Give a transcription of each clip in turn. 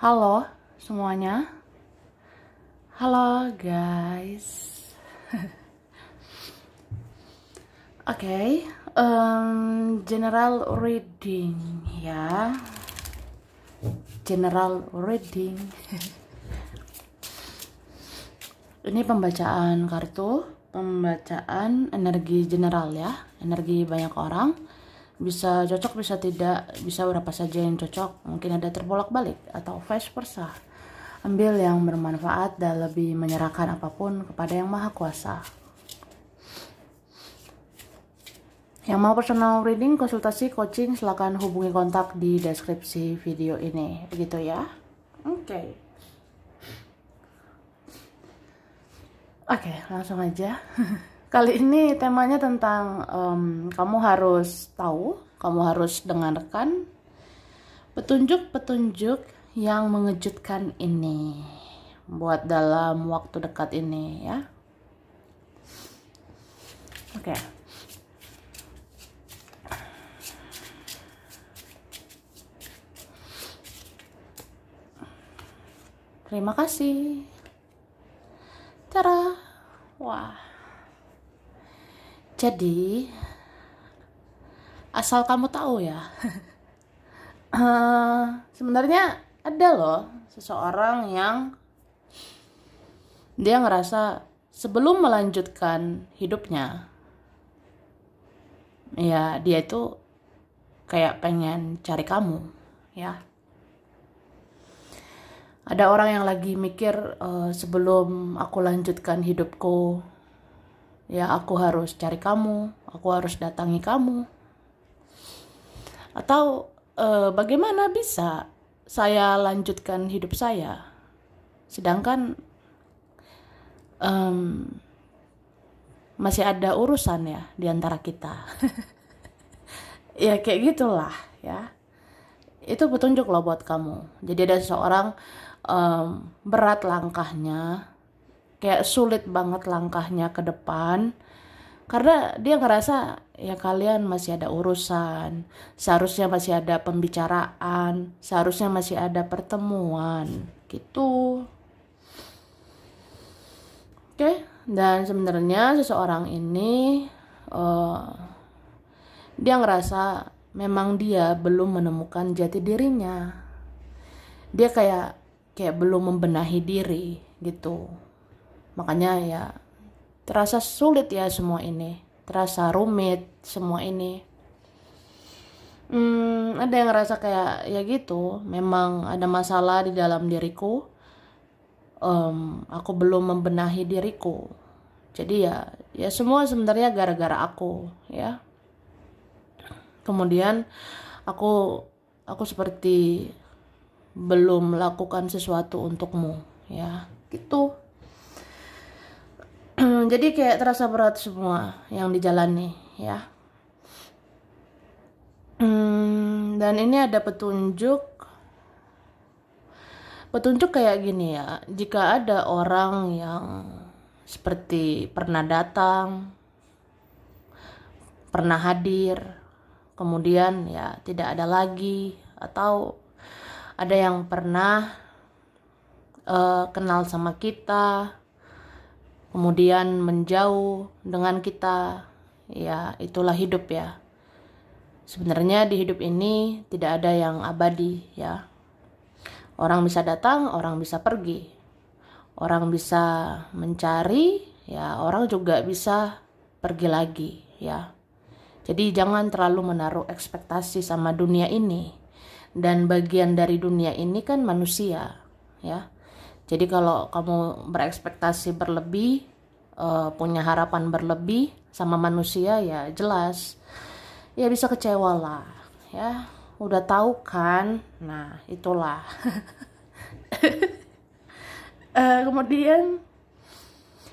Halo semuanya, halo guys. Oke, general reading ya, general reading. Ini pembacaan kartu, pembacaan energi general ya, energi banyak orang. Bisa cocok, bisa tidak, bisa berapa saja yang cocok, mungkin ada terbolak-balik atau vice versa. Ambil yang bermanfaat dan lebih menyerahkan apapun kepada Yang Maha Kuasa. Yang mau personal reading, konsultasi, coaching, silakan hubungi kontak di deskripsi video ini, begitu ya. Oke, langsung aja. Kali ini temanya tentang kamu harus tahu, kamu harus dengarkan petunjuk-petunjuk yang mengejutkan ini buat dalam waktu dekat ini ya. Oke. Terima kasih. Tara. Wah. Jadi, asal kamu tahu ya, sebenarnya ada loh seseorang yang dia ngerasa sebelum melanjutkan hidupnya, ya dia itu kayak pengen cari kamu, ya. Ada orang yang lagi mikir sebelum aku lanjutkan hidupku, ya aku harus cari kamu, aku harus datangi kamu. Atau bagaimana bisa saya lanjutkan hidup saya, sedangkan masih ada urusan ya di antara kita. Ya kayak gitulah ya. Itu petunjuk loh buat kamu. Jadi ada seseorang berat langkahnya, kayak sulit banget langkahnya ke depan, karena dia ngerasa ya kalian masih ada urusan, seharusnya masih ada pembicaraan, seharusnya masih ada pertemuan gitu. Oke, dan sebenarnya seseorang ini dia ngerasa memang dia belum menemukan jati dirinya. Dia kayak belum membenahi diri gitu. Makanya ya terasa sulit ya semua ini, terasa rumit semua ini. Ada yang ngerasa kayak ya gitu, memang ada masalah di dalam diriku. Aku belum membenahi diriku. Jadi ya semua sebenarnya gara-gara aku ya. Kemudian aku seperti belum melakukan sesuatu untukmu ya gitu. Jadi kayak terasa berat semua yang dijalani ya. Dan ini ada petunjuk kayak gini ya. Jika ada orang yang seperti pernah datang, pernah hadir, kemudian ya tidak ada lagi, atau ada yang pernah kenal sama kita, kemudian menjauh dengan kita, ya itulah hidup ya. Sebenarnya di hidup ini tidak ada yang abadi ya. Orang bisa datang, orang bisa pergi. Orang bisa mencari, ya orang juga bisa pergi lagi ya. Jadi jangan terlalu menaruh ekspektasi sama dunia ini. Dan bagian dari dunia ini kan manusia ya. Jadi kalau kamu berekspektasi berlebih, punya harapan berlebih sama manusia, ya jelas ya bisa kecewa lah ya. Udah tahu kan, nah itulah. Kemudian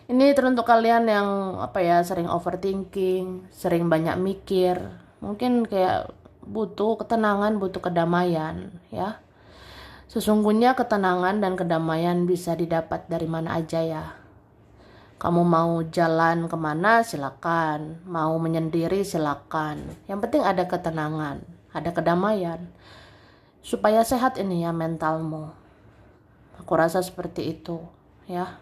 ini teruntuk kalian yang sering overthinking, sering banyak mikir, mungkin kayak butuh ketenangan, butuh kedamaian ya. Sesungguhnya ketenangan dan kedamaian bisa didapat dari mana aja ya. Kamu mau jalan kemana silakan, mau menyendiri silakan. Yang penting ada ketenangan, ada kedamaian. Supaya sehat ini ya mentalmu Aku rasa seperti itu ya.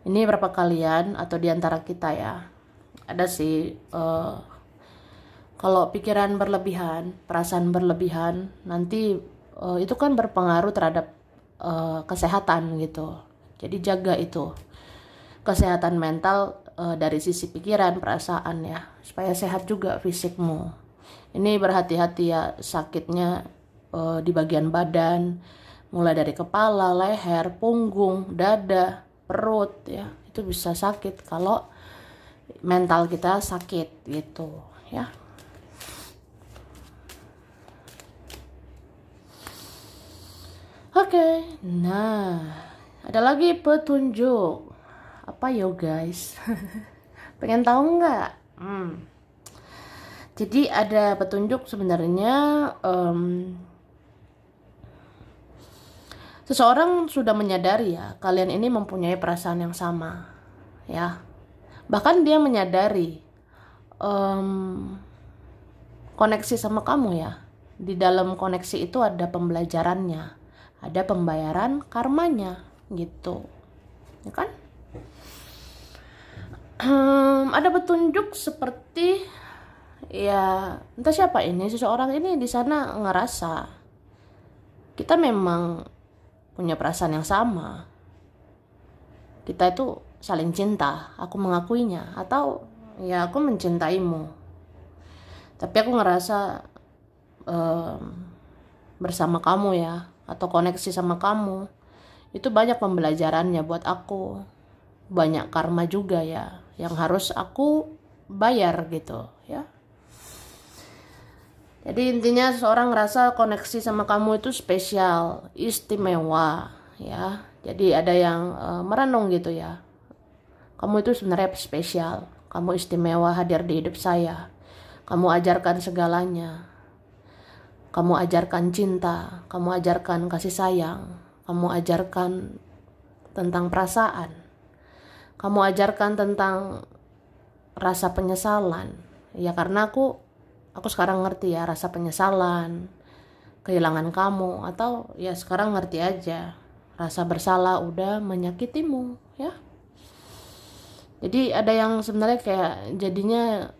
Ini berapa kalian atau diantara kita ya, ada sih kalau pikiran berlebihan, perasaan berlebihan, nanti itu kan berpengaruh terhadap kesehatan gitu. Jadi jaga itu kesehatan mental dari sisi pikiran, perasaan ya, supaya sehat juga fisikmu. Ini berhati-hati ya, sakitnya di bagian badan, mulai dari kepala, leher, punggung, dada, perut ya, itu bisa sakit kalau mental kita sakit gitu ya. Oke, nah ada lagi petunjuk apa yo guys? Pengen tahu nggak? Jadi ada petunjuk sebenarnya, seseorang sudah menyadari ya, kalian ini mempunyai perasaan yang sama ya. Bahkan dia menyadari koneksi sama kamu ya. Di dalam koneksi itu ada pembelajarannya, ada pembayaran karmanya gitu, ya kan? Ada petunjuk seperti ya, entah siapa ini, seseorang ini di sana ngerasa kita memang punya perasaan yang sama, kita itu saling cinta, aku mengakuinya, atau ya aku mencintaimu, tapi aku ngerasa bersama kamu ya, atau koneksi sama kamu itu banyak pembelajarannya buat aku, banyak karma juga ya yang harus aku bayar gitu ya. Jadi intinya seseorang ngerasa koneksi sama kamu itu spesial, istimewa ya. Jadi ada yang merenung gitu ya, kamu itu sebenarnya spesial, kamu istimewa hadir di hidup saya, kamu ajarkan segalanya, kamu ajarkan cinta, kamu ajarkan kasih sayang, kamu ajarkan tentang perasaan, kamu ajarkan tentang rasa penyesalan ya, karena aku sekarang ngerti ya rasa penyesalan kehilangan kamu, atau ya sekarang ngerti aja rasa bersalah udah menyakitimu ya. Jadi ada yang sebenarnya kayak jadinya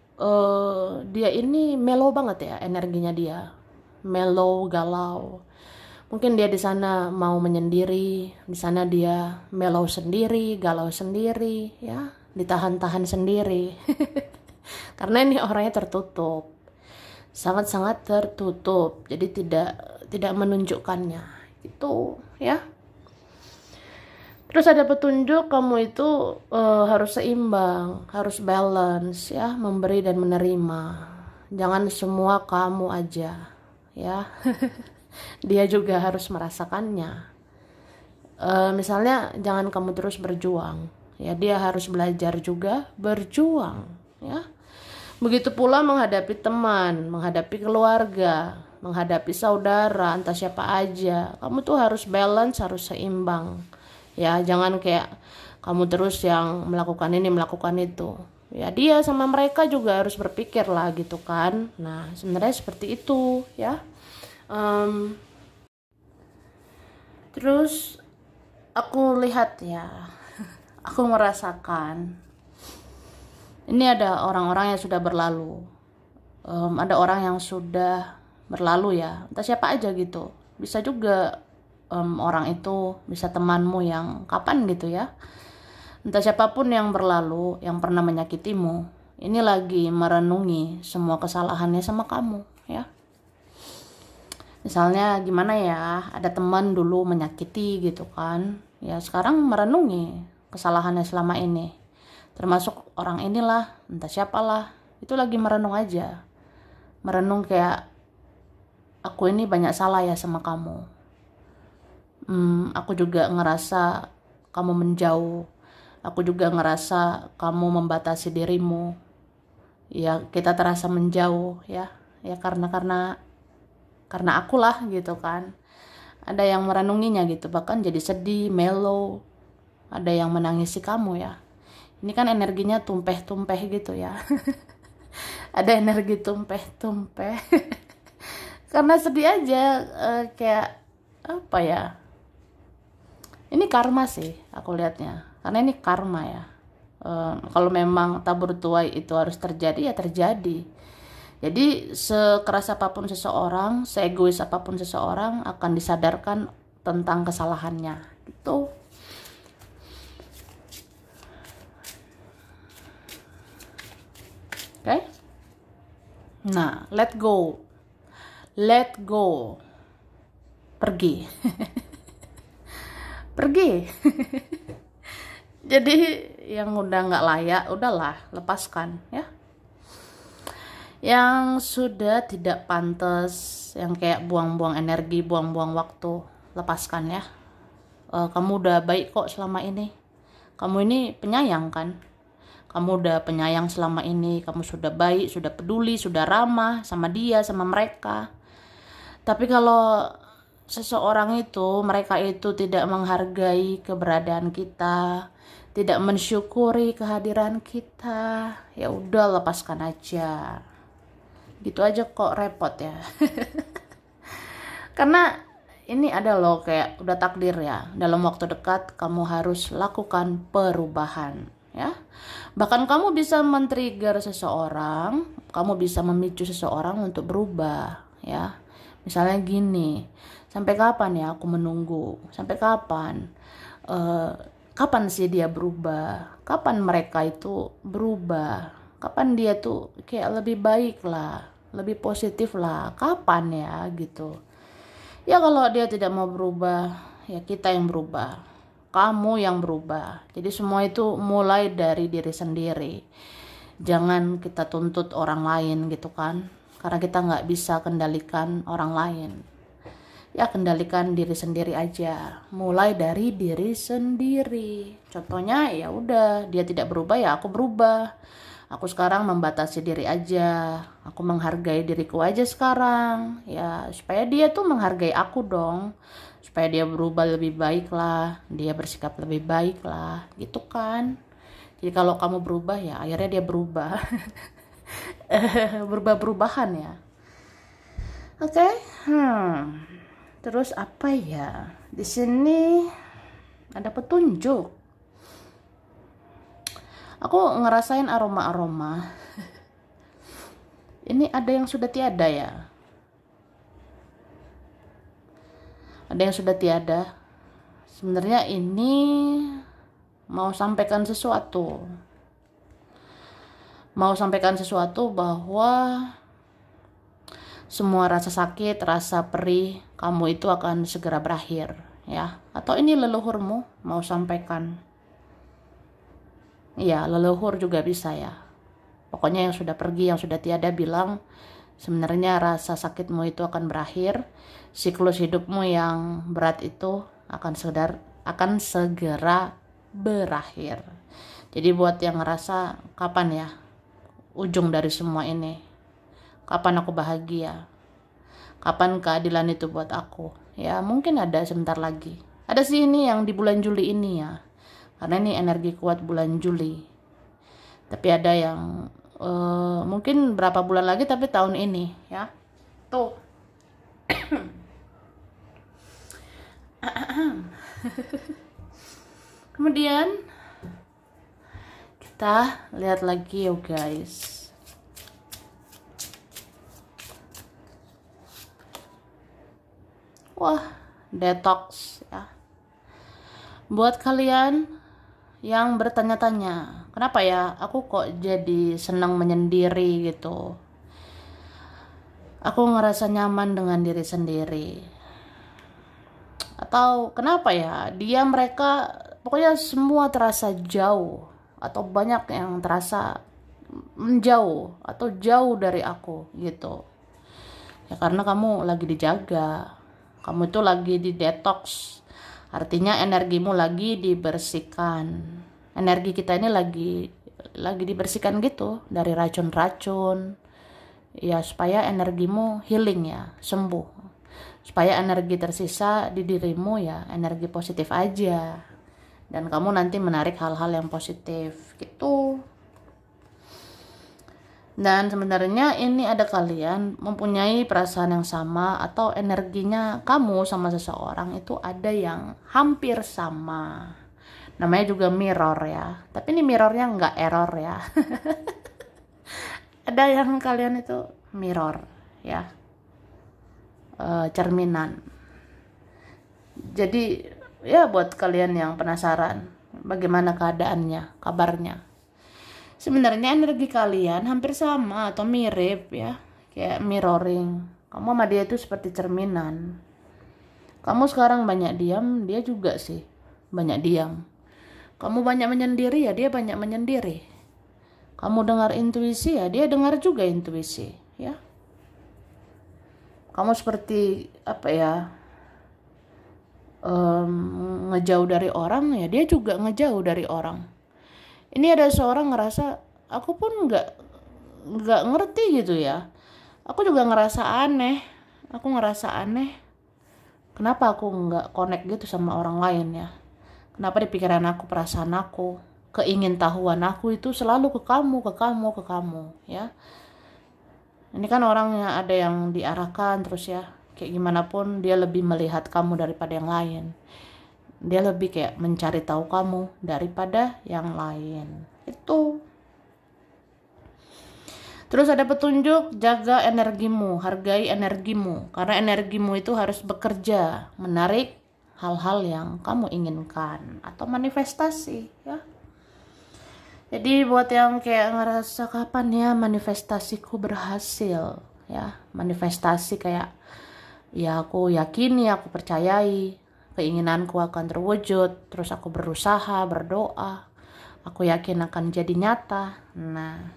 dia ini mellow banget ya, energinya dia mellow, galau. Mungkin dia di sana mau menyendiri, di sana dia mellow sendiri, galau sendiri, ya, ditahan-tahan sendiri. Karena ini orangnya tertutup, sangat-sangat tertutup, jadi tidak menunjukkannya, itu, ya. Terus ada petunjuk kamu itu harus seimbang, harus balance, ya, memberi dan menerima. Jangan semua kamu aja, ya. Dia juga harus merasakannya. Misalnya jangan kamu terus berjuang, ya, dia harus belajar juga berjuang, ya. Begitu pula menghadapi teman, menghadapi keluarga, menghadapi saudara, entah siapa aja. Kamu tuh harus balance, harus seimbang, ya. Jangan kayak kamu terus yang melakukan ini, melakukan itu. Ya, dia sama mereka juga harus berpikir lah gitu kan. Nah, sebenarnya seperti itu, ya. Terus aku lihat ya, aku merasakan ini ada orang-orang yang sudah berlalu, ada orang yang sudah berlalu ya, entah siapa aja gitu, bisa juga orang itu bisa temanmu yang kapan gitu ya, entah siapapun yang berlalu, yang pernah menyakitimu, ini lagi merenungi semua kesalahannya sama kamu, ya. Misalnya gimana ya, ada teman dulu menyakiti gitu kan, ya sekarang merenungi kesalahannya selama ini, termasuk orang inilah, entah siapalah, itu lagi merenung aja, merenung kayak aku ini banyak salah ya sama kamu, aku juga ngerasa kamu menjauh, aku juga ngerasa kamu membatasi dirimu, ya kita terasa menjauh ya, ya karena akulah gitu kan. Ada yang merenunginya gitu, bahkan jadi sedih, mellow, ada yang menangisi kamu ya. Ini kan energinya tumpeh-tumpeh gitu ya. Ada energi tumpeh-tumpeh. Karena sedih aja, kayak apa ya, Ini karma sih aku lihatnya, karena ini karma ya. Kalau memang tabur tuai itu harus terjadi ya terjadi. Jadi sekeras apapun seseorang, seegois apapun seseorang akan disadarkan tentang kesalahannya gitu. Oke? Nah, let go. Let go. Pergi. Pergi. Jadi yang udah nggak layak, udahlah, lepaskan ya. Yang sudah tidak pantas, yang kayak buang-buang energi, buang-buang waktu, lepaskan ya. Kamu udah baik kok selama ini. Kamu ini penyayang kan? Kamu udah penyayang selama ini, kamu sudah baik, sudah peduli, sudah ramah sama dia, sama mereka. Tapi kalau seseorang itu, mereka itu tidak menghargai keberadaan kita, tidak mensyukuri kehadiran kita, ya udah lepaskan aja. Gitu aja kok repot ya. Karena ini ada loh kayak udah takdir ya, dalam waktu dekat kamu harus lakukan perubahan ya. Bahkan kamu bisa men-trigger seseorang, kamu bisa memicu seseorang untuk berubah ya. Misalnya gini, sampai kapan ya aku menunggu? Sampai kapan? Kapan sih dia berubah? Kapan mereka itu berubah? Kapan dia tuh kayak lebih baik lah, lebih positif lah? Kapan ya gitu? Ya kalau dia tidak mau berubah, ya kita yang berubah. Kamu yang berubah. Jadi semua itu mulai dari diri sendiri. Jangan kita tuntut orang lain gitu kan. Karena kita nggak bisa kendalikan orang lain. Ya kendalikan diri sendiri aja. Mulai dari diri sendiri. Contohnya ya udah, dia tidak berubah ya aku berubah. Aku sekarang membatasi diri aja. Aku menghargai diriku aja sekarang. Ya supaya dia tuh menghargai aku dong. Supaya dia berubah lebih baik lah. Dia bersikap lebih baik lah. Gitu kan. Jadi kalau kamu berubah ya akhirnya dia berubah. Berubah-berubahan ya. Oke. Terus apa ya? Di sini ada petunjuk. Aku ngerasain aroma-aroma. Ini ada yang sudah tiada ya. Ada yang sudah tiada. Sebenarnya ini mau sampaikan sesuatu. Mau sampaikan sesuatu bahwa semua rasa sakit, rasa perih kamu itu akan segera berakhir ya. Atau ini leluhurmu mau sampaikan. Iya, leluhur juga bisa ya. Pokoknya yang sudah pergi, yang sudah tiada bilang sebenarnya rasa sakitmu itu akan berakhir. Siklus hidupmu yang berat itu akan segera berakhir. Jadi buat yang ngerasa kapan ya ujung dari semua ini? Kapan aku bahagia? Kapan keadilan itu buat aku? Ya mungkin ada sebentar lagi. Ada sih ini yang di bulan Juli ini ya. Karena ini energi kuat bulan Juli. Tapi ada yang mungkin berapa bulan lagi tapi tahun ini ya. Tuh. Kemudian kita lihat lagi yuk guys. Wah, detox ya. Buat kalian yang bertanya-tanya, kenapa ya aku kok jadi senang menyendiri gitu. Aku ngerasa nyaman dengan diri sendiri. Atau kenapa ya mereka pokoknya semua terasa jauh. Atau banyak yang terasa menjauh atau jauh dari aku gitu. Ya karena kamu lagi dijaga. Kamu itu lagi di detox. Artinya energimu lagi dibersihkan. Energi kita ini lagi dibersihkan gitu dari racun-racun. Ya supaya energimu healing ya, sembuh. Supaya energi tersisa di dirimu ya energi positif aja. Dan kamu nanti menarik hal-hal yang positif gitu. Dan sebenarnya ini ada kalian mempunyai perasaan yang sama atau energinya kamu sama seseorang itu ada yang hampir sama. Namanya juga mirror ya. Tapi ini mirrornya nggak error ya. Ada yang kalian itu mirror ya. Cerminan. Jadi ya buat kalian yang penasaran bagaimana keadaannya, kabarnya. Sebenarnya energi kalian hampir sama atau mirip ya, kayak mirroring. Kamu sama dia itu seperti cerminan. Kamu sekarang banyak diam, dia juga sih banyak diam. Kamu banyak menyendiri ya, dia banyak menyendiri. Kamu dengar intuisi ya, dia dengar juga intuisi ya. Kamu seperti apa ya, ngejauh dari orang ya, dia juga ngejauh dari orang. Ini ada seorang ngerasa aku pun nggak ngerti gitu ya. Aku juga ngerasa aneh. Aku ngerasa aneh. Kenapa aku nggak connect gitu sama orang lain ya? Kenapa di pikiran aku, perasaan aku, keingintahuan aku itu selalu ke kamu, ke kamu, ke kamu ya. Ini kan orangnya ada yang diarahkan terus ya. Kayak gimana pun dia lebih melihat kamu daripada yang lain. Dia lebih kayak mencari tahu kamu daripada yang lain. Itu. Terus ada petunjuk, jaga energimu, hargai energimu. Karena energimu itu harus bekerja, menarik hal-hal yang kamu inginkan atau manifestasi ya. Jadi buat yang kayak ngerasa kapan ya manifestasiku berhasil ya. Manifestasi kayak ya aku yakini, aku percayai keinginanku akan terwujud, terus aku berusaha, berdoa, aku yakin akan jadi nyata. Nah,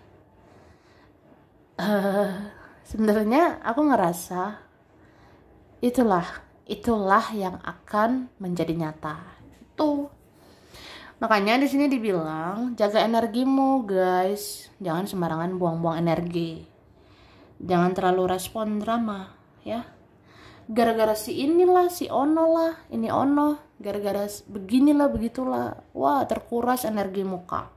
sebenarnya aku ngerasa itulah yang akan menjadi nyata. Itu. Makanya di sini dibilang jaga energimu, guys. Jangan sembarangan buang-buang energi. Jangan terlalu respon drama, ya. Gara-gara si inilah, si ono lah, ini ono, gara-gara beginilah, begitulah, wah terkuras energi muka.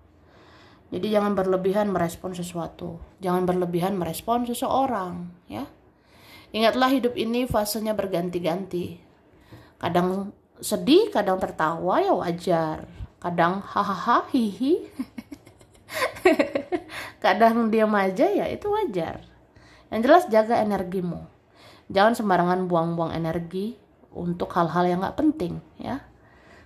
Jadi jangan berlebihan merespon sesuatu, jangan berlebihan merespon seseorang ya. Ingatlah hidup ini fasenya berganti-ganti. Kadang sedih, kadang tertawa ya wajar. Kadang hahaha, hihi. Kadang diam aja ya itu wajar. Yang jelas jaga energimu. Jangan sembarangan buang-buang energi untuk hal-hal yang gak penting ya.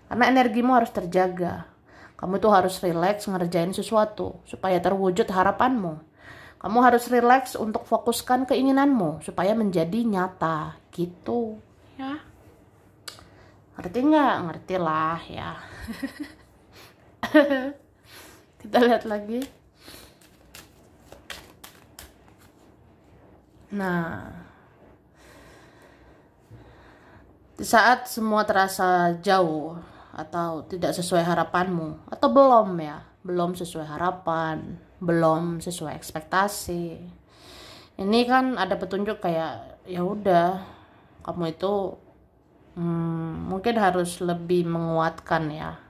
Karena energimu harus terjaga. Kamu tuh harus relax ngerjain sesuatu supaya terwujud harapanmu. Kamu harus relax untuk fokuskan keinginanmu supaya menjadi nyata gitu ya. Ngerti nggak? Ngerti lah ya. Kita lihat lagi. Nah, di saat semua terasa jauh atau tidak sesuai harapanmu atau belum sesuai harapan, belum sesuai ekspektasi. Ini kan ada petunjuk kayak ya udah kamu itu mungkin harus lebih menguatkan ya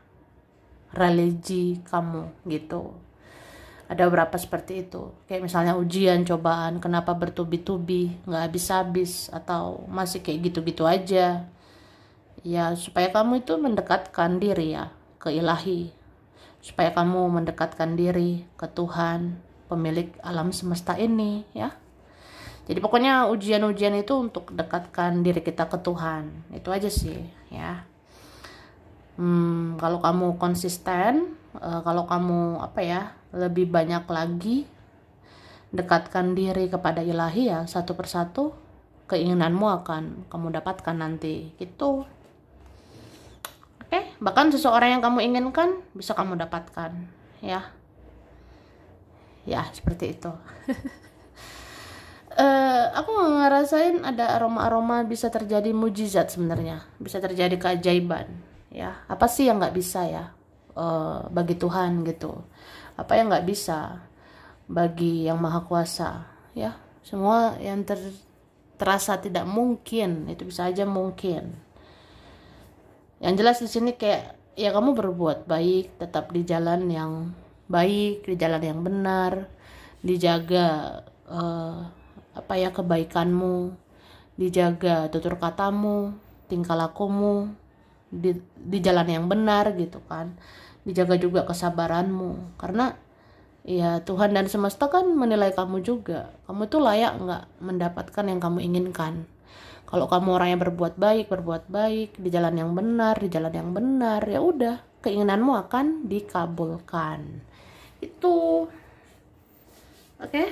religi kamu gitu. Ada beberapa seperti itu. Kayak misalnya ujian, cobaan, kenapa bertubi-tubi, nggak habis-habis atau masih kayak gitu-gitu aja. Ya supaya kamu itu mendekatkan diri ya ke ilahi. Supaya kamu mendekatkan diri ke Tuhan, pemilik alam semesta ini ya. Jadi pokoknya ujian-ujian itu untuk dekatkan diri kita ke Tuhan. Itu aja sih ya. Kalau kamu konsisten, kalau kamu lebih banyak lagi dekatkan diri kepada ilahi ya, satu persatu keinginanmu akan kamu dapatkan nanti gitu. Oke, bahkan seseorang yang kamu inginkan bisa kamu dapatkan ya. Ya seperti itu. Aku ngerasain ada aroma-aroma bisa terjadi mujizat sebenarnya, bisa terjadi keajaiban ya. Apa sih yang nggak bisa ya bagi Tuhan gitu? Apa yang nggak bisa bagi yang maha kuasa ya? Semua yang terasa tidak mungkin itu bisa aja mungkin. Yang jelas di sini kayak ya kamu berbuat baik, tetap di jalan yang baik, di jalan yang benar, dijaga kebaikanmu, dijaga tutur katamu, tingkah lakumu di jalan yang benar gitu kan. Dijaga juga kesabaranmu, karena ya Tuhan dan semesta kan menilai kamu juga. Kamu tuh layak nggak mendapatkan yang kamu inginkan. Kalau kamu orangnya berbuat baik di jalan yang benar, ya udah, keinginanmu akan dikabulkan. Itu oke.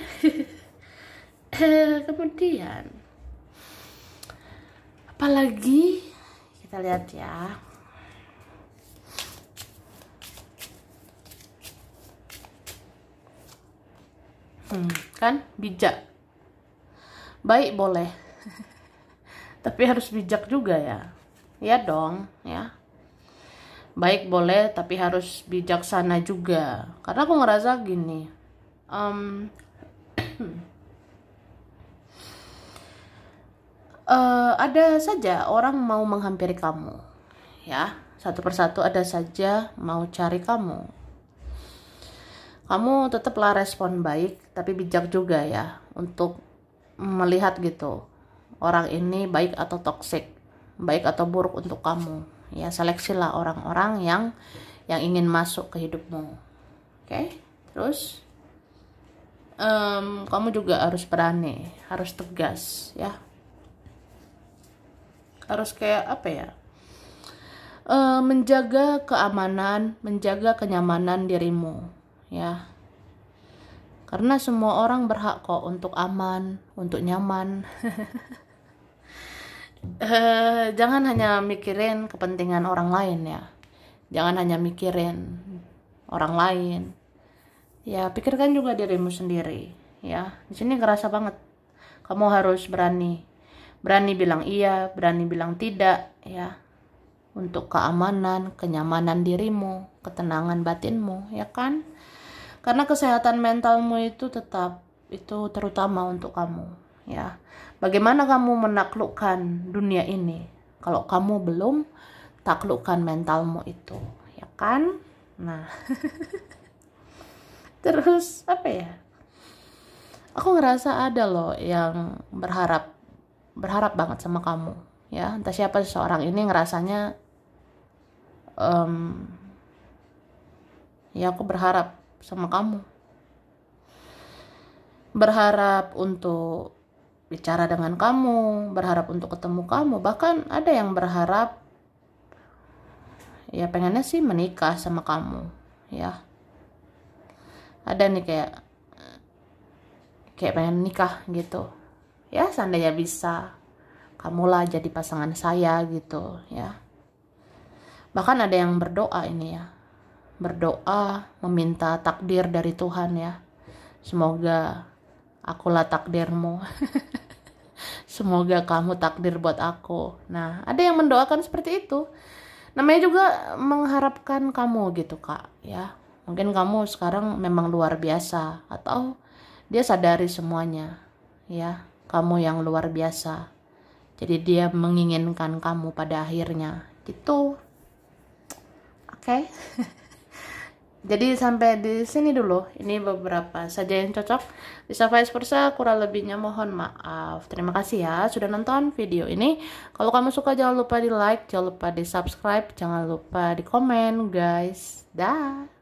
Kemudian apalagi kita lihat ya. Kan bijak, baik boleh, tapi harus bijak juga ya. Ya dong ya. Baik boleh, tapi harus bijaksana juga. Karena aku ngerasa gini, ada saja orang mau menghampiri kamu, ya. Satu persatu ada saja mau cari kamu. Kamu tetaplah respon baik, tapi bijak juga ya untuk melihat gitu, orang ini baik atau toksik, baik atau buruk untuk kamu. Ya, seleksilah orang-orang yang ingin masuk ke hidupmu. Oke? Terus kamu juga harus berani, harus tegas ya. Harus kayak apa ya? Menjaga keamanan, menjaga kenyamanan dirimu ya. Karena semua orang berhak kok untuk aman, untuk nyaman. Jangan hanya mikirin kepentingan orang lain ya. Jangan hanya mikirin orang lain. Ya, pikirkan juga dirimu sendiri ya. Di sini ngerasa banget kamu harus berani bilang iya, berani bilang tidak ya. Untuk keamanan, kenyamanan dirimu, ketenangan batinmu, ya kan? Karena kesehatan mentalmu itu terutama untuk kamu, ya. Bagaimana kamu menaklukkan dunia ini kalau kamu belum taklukkan mentalmu itu, ya kan? Nah, terus apa ya? Aku ngerasa ada loh yang berharap banget sama kamu, ya. Entah siapa seseorang ini ngerasanya, ya aku berharap sama kamu, berharap untuk bicara dengan kamu, berharap untuk ketemu kamu, bahkan ada yang berharap ya pengennya sih menikah sama kamu ya. Ada nih kayak pengen nikah gitu ya, seandainya bisa kamulah jadi pasangan saya gitu ya. Bahkan ada yang berdoa ini ya, berdoa meminta takdir dari Tuhan ya. Semoga akulah takdirmu. Semoga kamu takdir buat aku. Nah, ada yang mendoakan seperti itu. Namanya juga mengharapkan kamu gitu kak ya. Mungkin kamu sekarang memang luar biasa, atau dia sadari semuanya ya, kamu yang luar biasa. Jadi dia menginginkan kamu pada akhirnya gitu. Oke. Jadi sampai di sini dulu. Ini beberapa saja yang cocok. Bisa vice versa, kurang lebihnya mohon maaf. Terima kasih ya sudah nonton video ini. Kalau kamu suka jangan lupa di like, jangan lupa di subscribe, jangan lupa di komen guys. Dah.